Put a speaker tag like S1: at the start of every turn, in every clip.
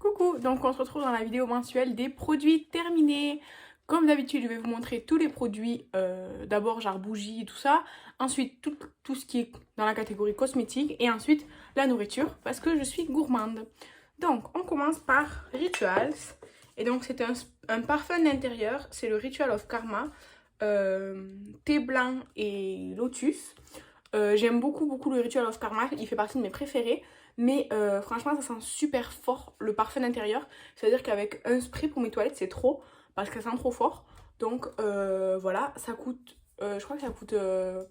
S1: Coucou, donc on se retrouve dans la vidéo mensuelle des produits terminés. Comme d'habitude, je vais vous montrer tous les produits, d'abord genre bougies et tout ça, ensuite tout ce qui est dans la catégorie cosmétique et ensuite la nourriture parce que je suis gourmande. Donc on commence par Rituals et donc c'est un parfum d'intérieur, c'est le Ritual of Karma, thé blanc et lotus. J'aime beaucoup le Ritual of Karma, il fait partie de mes préférés. Mais franchement, ça sent super fort le parfum d'intérieur. C'est-à-dire qu'avec un spray pour mes toilettes, c'est trop. Parce que ça sent trop fort. Donc voilà, ça coûte, je crois que ça coûte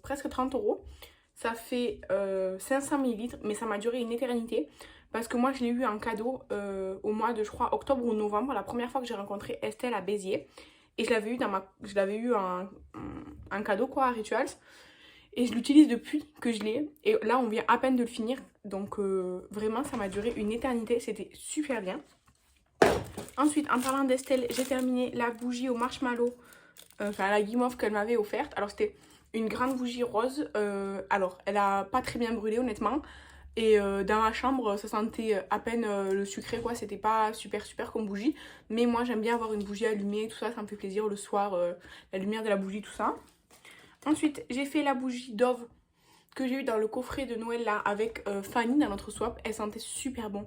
S1: presque 30 euros. Ça fait 500 millilitres, mais ça m'a duré une éternité. Parce que moi, je l'ai eu en cadeau au mois de, je crois, octobre ou novembre. La première fois que j'ai rencontré Estelle à Béziers. Et je l'avais eu en cadeau quoi, à Rituals. Et je l'utilise depuis que je l'ai. Et là, on vient à peine de le finir. Donc vraiment, ça m'a duré une éternité. C'était super bien. Ensuite, en parlant d'Estelle, j'ai terminé la bougie au marshmallow. Enfin, la guimauve qu'elle m'avait offerte. Alors, c'était une grande bougie rose. Alors, elle a pas très bien brûlé, honnêtement. Et dans ma chambre, ça sentait à peine le sucré, quoi. C'était pas super comme bougie. Mais moi, j'aime bien avoir une bougie allumée, tout ça. Ça me fait plaisir le soir. La lumière de la bougie, tout ça. Ensuite, j'ai fait la bougie Dove que j'ai eu dans le coffret de Noël là avec Fanny dans notre swap. Elle sentait super bon.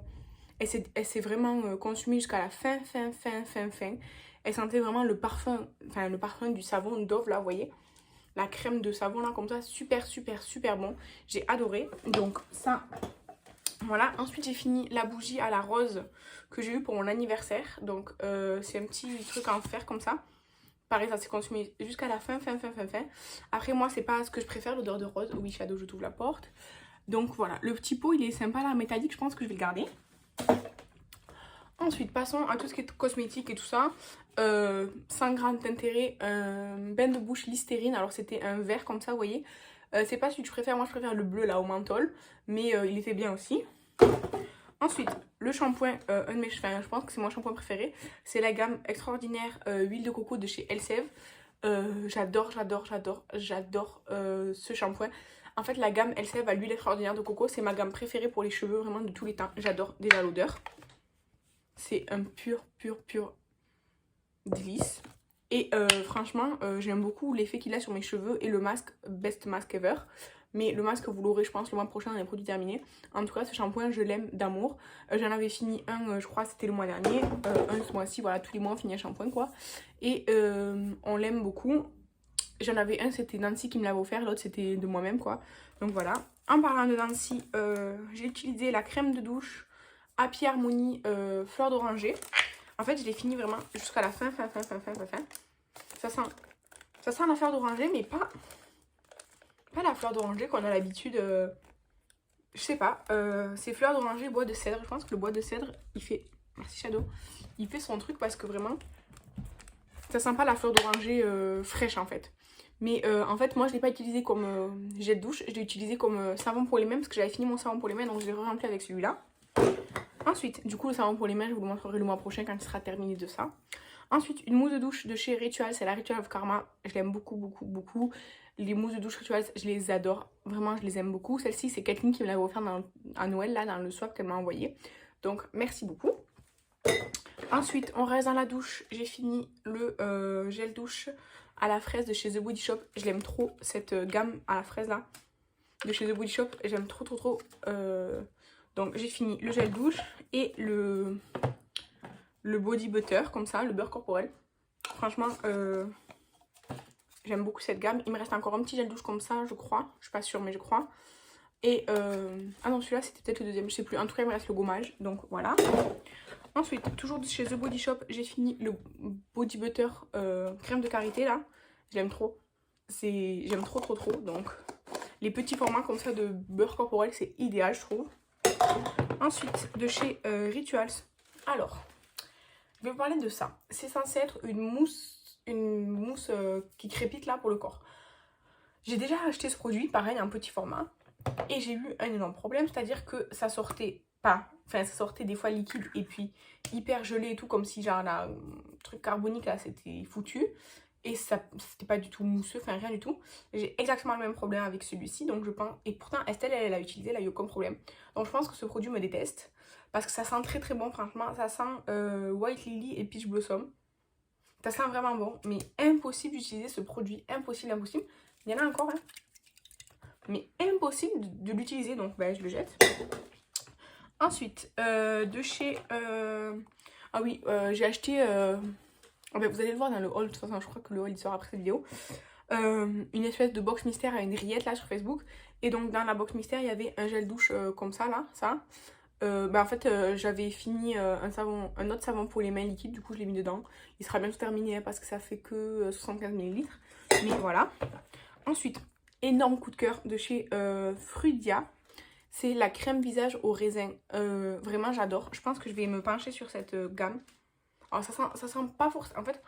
S1: Elle s'est vraiment consumée jusqu'à la fin. Elle sentait vraiment le parfum du savon Dove là, vous voyez. La crème de savon là comme ça, super bon. J'ai adoré. Donc ça, voilà. Ensuite j'ai fini la bougie à la rose que j'ai eu pour mon anniversaire. Donc c'est un petit truc en fer comme ça. Pareil, ça s'est consumé jusqu'à la fin. Après, moi, c'est pas ce que je préfère, l'odeur de rose. Oui, Shadow, je t'ouvre la porte. Donc voilà, le petit pot, il est sympa là, métallique. Je pense que je vais le garder. Ensuite, passons à tout ce qui est cosmétique et tout ça. 100 grammes d'intérêt, un bain de bouche Listerine. Alors, c'était un vert comme ça, vous voyez. C'est pas celui que je préfère. Moi, je préfère le bleu là au menthol. Mais il était bien aussi. Ensuite, le shampoing, un de mes cheveux, je pense que c'est mon shampoing préféré. C'est la gamme extraordinaire huile de coco de chez Elseve. J'adore ce shampoing. En fait, la gamme Elseve à l'huile extraordinaire de coco, c'est ma gamme préférée pour les cheveux, vraiment de tous les temps. J'adore déjà l'odeur. C'est un pur délice. Et franchement, j'aime beaucoup l'effet qu'il a sur mes cheveux et le masque, best mask ever. Mais le masque, vous l'aurez, je pense, le mois prochain dans les produits terminés. En tout cas, ce shampoing, je l'aime d'amour. J'en avais fini un, je crois, c'était le mois dernier. Un ce mois-ci, voilà, tous les mois, on finit un shampoing, quoi. Et on l'aime beaucoup. J'en avais un, c'était Nancy qui me l'avait offert. L'autre, c'était de moi-même, quoi. Donc voilà. En parlant de Nancy, j'ai utilisé la crème de douche Happy Harmony fleur d'oranger. En fait, je l'ai fini vraiment jusqu'à la fin. Ça sent la fleur d'oranger, mais pas la fleur d'oranger qu'on a l'habitude. Je sais pas. C'est fleur d'oranger, bois de cèdre. Je pense que le bois de cèdre, il fait. Merci Shadow. Il fait son truc parce que vraiment, ça sent pas la fleur d'oranger fraîche en fait. Mais en fait, moi, je l'ai pas utilisé comme jet de douche. Je l'ai utilisé comme savon pour les mains parce que j'avais fini mon savon pour les mains, donc je l'ai rempli avec celui-là. Ensuite, du coup, le savon pour les mains, je vous le montrerai le mois prochain quand il sera terminé de ça. Ensuite, une mousse de douche de chez Ritual, c'est la Ritual of Karma. Je l'aime beaucoup. Les mousses de douche Ritual, je les adore. Vraiment, je les aime beaucoup. Celle-ci, c'est Kathleen qui me l'avait offert à Noël, là, dans le swap qu'elle m'a envoyé. Donc, merci beaucoup. Ensuite, on reste dans la douche. J'ai fini le gel douche à la fraise de chez The Body Shop. Je l'aime trop, cette gamme à la fraise, là, de chez The Body Shop. J'aime trop. Donc, j'ai fini le gel douche et le body butter, comme ça, le beurre corporel. Franchement, j'aime beaucoup cette gamme. Il me reste encore un petit gel douche comme ça, je crois. Je suis pas sûre, mais je crois. Et, ah non, celui-là, c'était peut-être le deuxième, je sais plus. En tout cas, il me reste le gommage, donc voilà. Ensuite, toujours chez The Body Shop, j'ai fini le body butter crème de karité, là. Je l'aime trop. J'aime trop. Donc, les petits formats comme ça de beurre corporel, c'est idéal, je trouve. Ensuite, de chez Rituals. Alors, je vais vous parler de ça. C'est censé être une mousse qui crépite là pour le corps. J'ai déjà acheté ce produit, pareil, un petit format. Et j'ai eu un énorme problème, c'est-à-dire que ça sortait pas. Enfin, ça sortait des fois liquide et puis hyper gelé et tout, comme si genre le truc carbonique là, c'était foutu. Et ça, c'était pas du tout mousseux, enfin rien du tout. J'ai exactement le même problème avec celui-ci, donc je pense. Et pourtant, Estelle, elle a utilisé, elle a eu aucun problème. Donc je pense que ce produit me déteste. parce que ça sent très très bon, franchement. Ça sent White Lily et Peach Blossom. Ça sent vraiment bon, mais impossible d'utiliser ce produit, impossible, impossible. Il y en a encore, hein, mais impossible de l'utiliser, donc ben, je le jette. Ensuite, de chez... Ah oui, j'ai acheté... ben, vous allez le voir dans le haul, de toute façon, je crois que le haul il sort après cette vidéo. Une espèce de box mystère à une rillette là sur Facebook. Et donc dans la box mystère, il y avait un gel douche comme ça, là, ça. Bah en fait j'avais fini un autre savon pour les mains liquides, du coup je l'ai mis dedans. Il sera bientôt terminé hein, parce que ça fait que 75 ml. Mais voilà. Ensuite, énorme coup de cœur de chez Frudia. C'est la crème visage au raisin. Vraiment j'adore. Je pense que je vais me pencher sur cette gamme. Alors ça sent pas forcément... En fait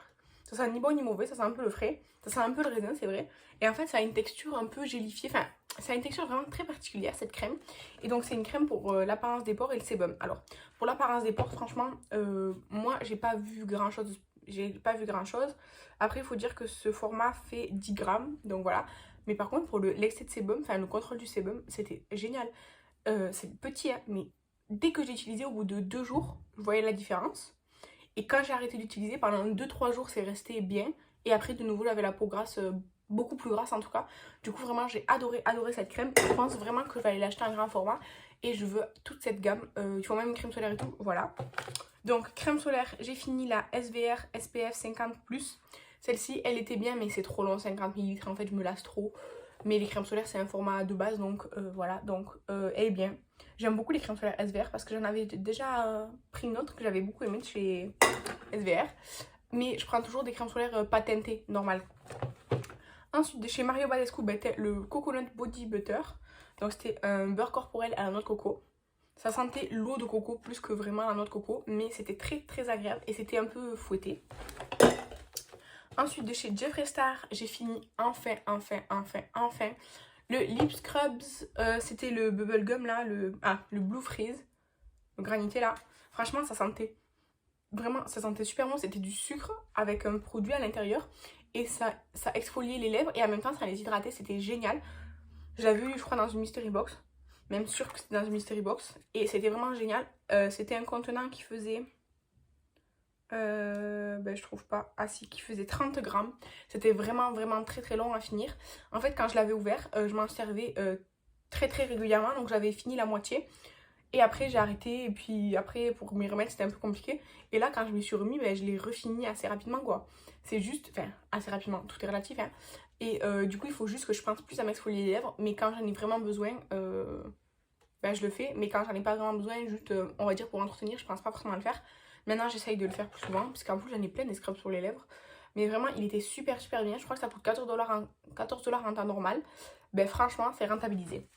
S1: ça sent ni bon ni mauvais, ça sent un peu le frais. Ça sent un peu le raisin c'est vrai. Et en fait ça a une texture un peu gélifiée. Enfin ça a une texture vraiment très particulière cette crème. Et donc c'est une crème pour l'apparence des pores et le sébum. Alors pour l'apparence des pores franchement moi j'ai pas vu grand chose. Après il faut dire que ce format fait 10 grammes. Donc voilà. Mais par contre pour l'excès de sébum, enfin le contrôle du sébum, c'était génial. C'est petit hein, mais dès que j'ai utilisé au bout de 2 jours, je voyais la différence. Et quand j'ai arrêté d'utiliser, pendant 2-3 jours, c'est resté bien. Et après, de nouveau, j'avais la peau grasse, beaucoup plus grasse en tout cas. Du coup, vraiment, j'ai adoré cette crème. Je pense vraiment que je vais aller l'acheter en grand format. Et je veux toute cette gamme. Il faut même une crème solaire et tout. Voilà. Donc, crème solaire, j'ai fini la SVR SPF 50+. Celle-ci, elle était bien, mais c'est trop long, 50 ml. En fait, je me lasse trop. Mais les crèmes solaires, c'est un format de base. Donc, voilà. Donc, elle est bien. J'aime beaucoup les crèmes solaires SVR parce que j'en avais déjà pris une autre que j'avais beaucoup aimée de chez SVR. Mais je prends toujours des crèmes solaires pas teintées, normales. Ensuite, de chez Mario Badescu, le Coconut Body Butter. Donc c'était un beurre corporel à la noix de coco. Ça sentait l'eau de coco plus que vraiment la noix de coco. Mais c'était très très agréable et c'était un peu fouetté. Ensuite, de chez Jeffree Star, j'ai fini enfin le Lip Scrubs. C'était le bubblegum là, le Blue Freeze. Le granité là. Franchement, ça sentait vraiment, ça sentait super bon. C'était du sucre avec un produit à l'intérieur. Et ça exfoliait les lèvres et en même temps, ça les hydratait. C'était génial. Je l'avais eu, je crois, dans une mystery box. Même sûr que c'était dans une mystery box. Et c'était vraiment génial. C'était un contenant qui faisait... je trouve pas. Ah si, qui faisait 30 grammes. C'était vraiment très très long à finir. En fait, quand je l'avais ouvert, je m'en servais très régulièrement. Donc j'avais fini la moitié. Et après j'ai arrêté. Et puis après pour m'y remettre c'était un peu compliqué. Et là quand je m'y suis remis, je l'ai refini assez rapidement quoi. C'est juste, enfin assez rapidement, tout est relatif hein. Et du coup il faut juste que je pense plus à m'exfolier les lèvres. Mais quand j'en ai vraiment besoin, je le fais. Mais quand j'en ai pas vraiment besoin, juste on va dire pour entretenir, je pense pas forcément à le faire. Maintenant j'essaye de le faire plus souvent. Parce qu'en plus j'en ai plein des scrubs sur les lèvres. Mais vraiment il était super bien. Je crois que ça coûte 14 $ en temps normal. Franchement c'est rentabilisé.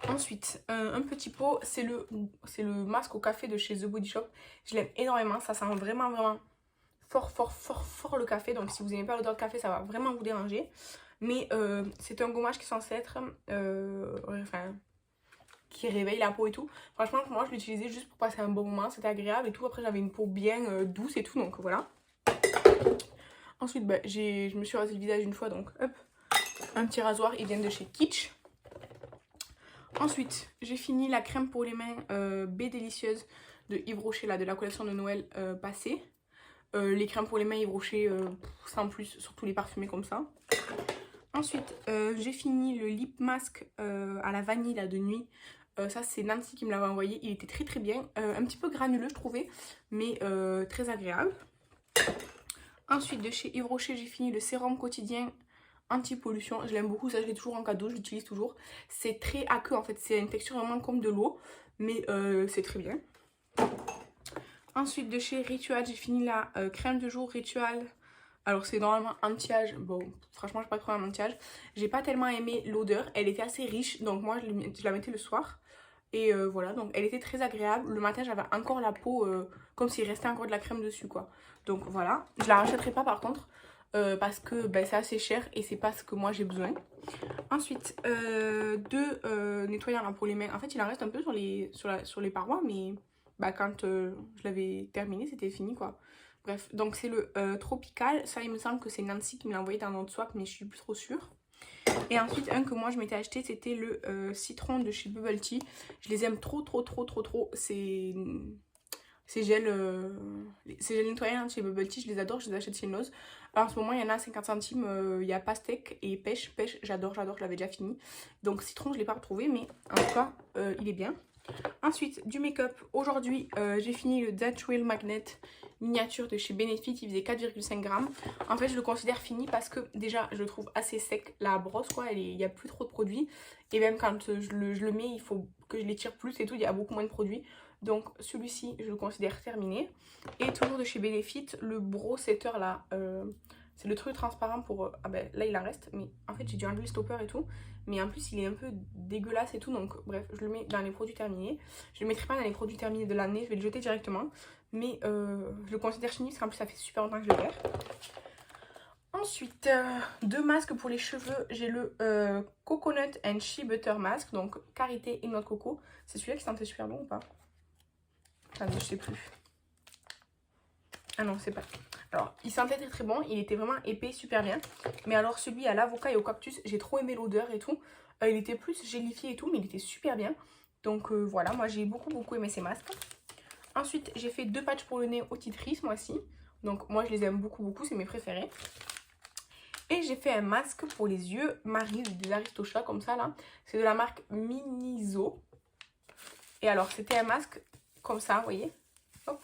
S1: Ensuite, un petit pot, c'est le masque au café de chez The Body Shop. Je l'aime énormément, ça sent vraiment fort le café. Donc si vous n'aimez pas l'odeur de café, ça va vraiment vous déranger. Mais c'est un gommage qui est censé être, qui réveille la peau et tout. Franchement, moi je l'utilisais juste pour passer un bon moment, c'était agréable et tout. Après j'avais une peau bien douce et tout, donc voilà. Ensuite, je me suis rasé le visage une fois, donc hop, un petit rasoir, il vient de chez Kitsch. Ensuite, j'ai fini la crème pour les mains Baie Délicieuse de Yves Rocher, là, de la collection de Noël passée. Les crèmes pour les mains Yves Rocher, sans plus, surtout les parfumés comme ça. Ensuite, j'ai fini le lip mask à la vanille là, de nuit. Ça, c'est Nancy qui me l'avait envoyé. Il était très bien. Un petit peu granuleux, je trouvais, mais très agréable. Ensuite, de chez Yves Rocher, j'ai fini le sérum quotidien anti-pollution. Je l'aime beaucoup, ça je l'ai toujours en cadeau, je l'utilise toujours. C'est très aqueux en fait, c'est une texture vraiment comme de l'eau, mais c'est très bien. Ensuite de chez Ritual, j'ai fini la crème de jour Ritual. Alors c'est normalement anti-âge, bon franchement j'ai pas trouvé un anti-âge. J'ai pas tellement aimé l'odeur, elle était assez riche, donc moi je la mettais le soir. Et voilà, donc elle était très agréable. Le matin j'avais encore la peau comme s'il restait encore de la crème dessus quoi. Donc voilà, je la rachèterai pas par contre. Parce que c'est assez cher et c'est pas ce que moi j'ai besoin. Ensuite, deux nettoyants là pour les mains. En fait, il en reste un peu sur les parois, mais quand je l'avais terminé, c'était fini quoi. Bref, donc c'est le Tropical. Ça, il me semble que c'est Nancy qui me l'a envoyé dans notre swap, mais je suis plus trop sûre. Et ensuite, un que moi je m'étais acheté, c'était le citron de chez Bubble Tea. Je les aime trop. Ces gels nettoyants de chez Bubble Tea, je les adore, je les achète chez Nose. Alors en ce moment, il y en a à 50 centimes, il y a pastèque et pêche. Pêche, j'adore, je l'avais déjà fini. Donc citron, je ne l'ai pas retrouvé, mais en tout cas, il est bien. Ensuite, du make-up. Aujourd'hui, j'ai fini le That Real Magnet miniature de chez Benefit. Il faisait 4,5 grammes. En fait, je le considère fini parce que déjà, je le trouve assez sec. La brosse, quoi, il n'y a plus trop de produits. Et même quand je le mets, il faut que je l'étire plus et tout. Il y a beaucoup moins de produits. Donc, celui-ci, je le considère terminé. Et toujours de chez Benefit, le Brow Setter là. C'est le truc transparent pour... Ah ben là, il en reste. Mais en fait, j'ai dû enlever le stopper et tout. Mais en plus, il est un peu dégueulasse et tout. Donc, bref, je le mets dans les produits terminés. Je ne le mettrai pas dans les produits terminés de l'année. Je vais le jeter directement. Mais je le considère fini parce qu'en plus, ça fait super longtemps que je le perds. Ensuite, deux masques pour les cheveux. J'ai le Coconut and Shea Butter Mask. Donc, karité et noix de coco. C'est celui-là qui sentait super bon ou pas? Attendez, je sais plus. Ah non, c'est pas... Alors, il sentait très bon, il était vraiment épais, super bien. Mais alors, celui à l'avocat et au cactus, j'ai trop aimé l'odeur et tout. Il était plus gélifié et tout, mais il était super bien. Donc voilà, moi j'ai beaucoup aimé ces masques. Ensuite, j'ai fait deux patchs pour le nez au titri ce mois-ci. Donc moi, je les aime beaucoup, c'est mes préférés. Et j'ai fait un masque pour les yeux Marie des Aristochats, comme ça là. C'est de la marque Miniso. Et alors, c'était un masque comme ça, vous voyez. Hop.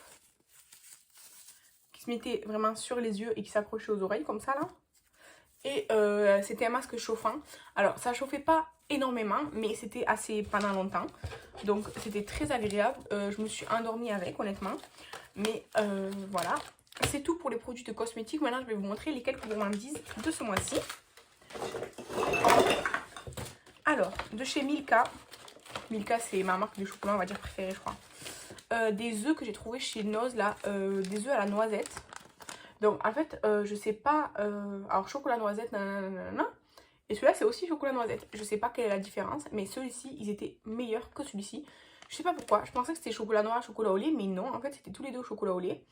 S1: Se mettait vraiment sur les yeux et qui s'accrochait aux oreilles comme ça là. Et c'était un masque chauffant. Alors ça chauffait pas énormément, mais c'était assez pendant longtemps. Donc c'était très agréable. Je me suis endormie avec, honnêtement. Mais voilà. C'est tout pour les produits de cosmétiques. Maintenant je vais vous montrer les quelques gourmandises de ce mois-ci. Alors, de chez Milka. Milka, c'est ma marque de chocolat, on va dire préférée, je crois. Des œufs que j'ai trouvé chez Nose là, des œufs à la noisette. Donc en fait, je sais pas, alors chocolat noisette, nanana, et celui-là c'est aussi chocolat noisette. Je sais pas quelle est la différence, mais ceux-ci ils étaient meilleurs que celui-ci. Je sais pas pourquoi, je pensais que c'était chocolat noir, chocolat au lait, mais non, en fait c'était tous les deux au chocolat au lait.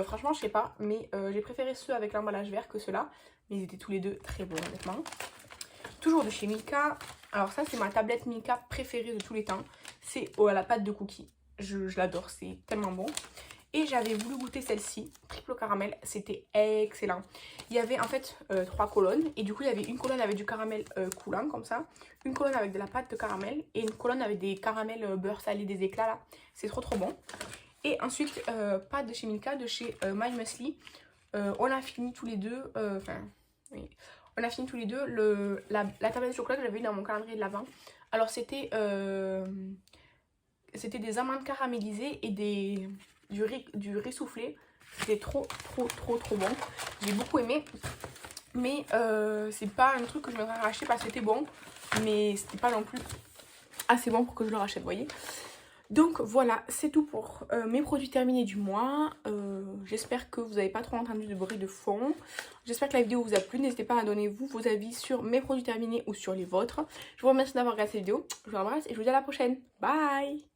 S1: Franchement, je sais pas, mais j'ai préféré ceux avec l'emballage vert que ceux-là, mais ils étaient tous les deux très bons honnêtement. Toujours de chez Milka, alors ça c'est ma tablette Milka préférée de tous les temps, c'est à la pâte de cookies. Je l'adore, c'est tellement bon. Et j'avais voulu goûter celle-ci, triple caramel, c'était excellent. Il y avait en fait 3 colonnes. Et du coup il y avait une colonne avec du caramel coulant comme ça, une colonne avec de la pâte de caramel et une colonne avec des caramels beurre salé, des éclats là. C'est trop bon. Et ensuite, pas de chez Milka, de chez My Muesli. On a fini tous les deux, oui. On a fini tous les deux la tablette de chocolat que j'avais eu dans mon calendrier de l'Avent. Alors c'était des amandes caramélisées et du riz soufflé. C'était trop bon. J'ai beaucoup aimé. Mais c'est pas un truc que je me racheter parce que c'était bon. Mais c'était pas non plus assez bon pour que je le rachète, vous voyez. Donc voilà, c'est tout pour mes produits terminés du mois. J'espère que vous n'avez pas trop entendu de bruit de fond. J'espère que la vidéo vous a plu. N'hésitez pas à donner vos avis sur mes produits terminés ou sur les vôtres. Je vous remercie d'avoir regardé cette vidéo. Je vous embrasse et je vous dis à la prochaine. Bye!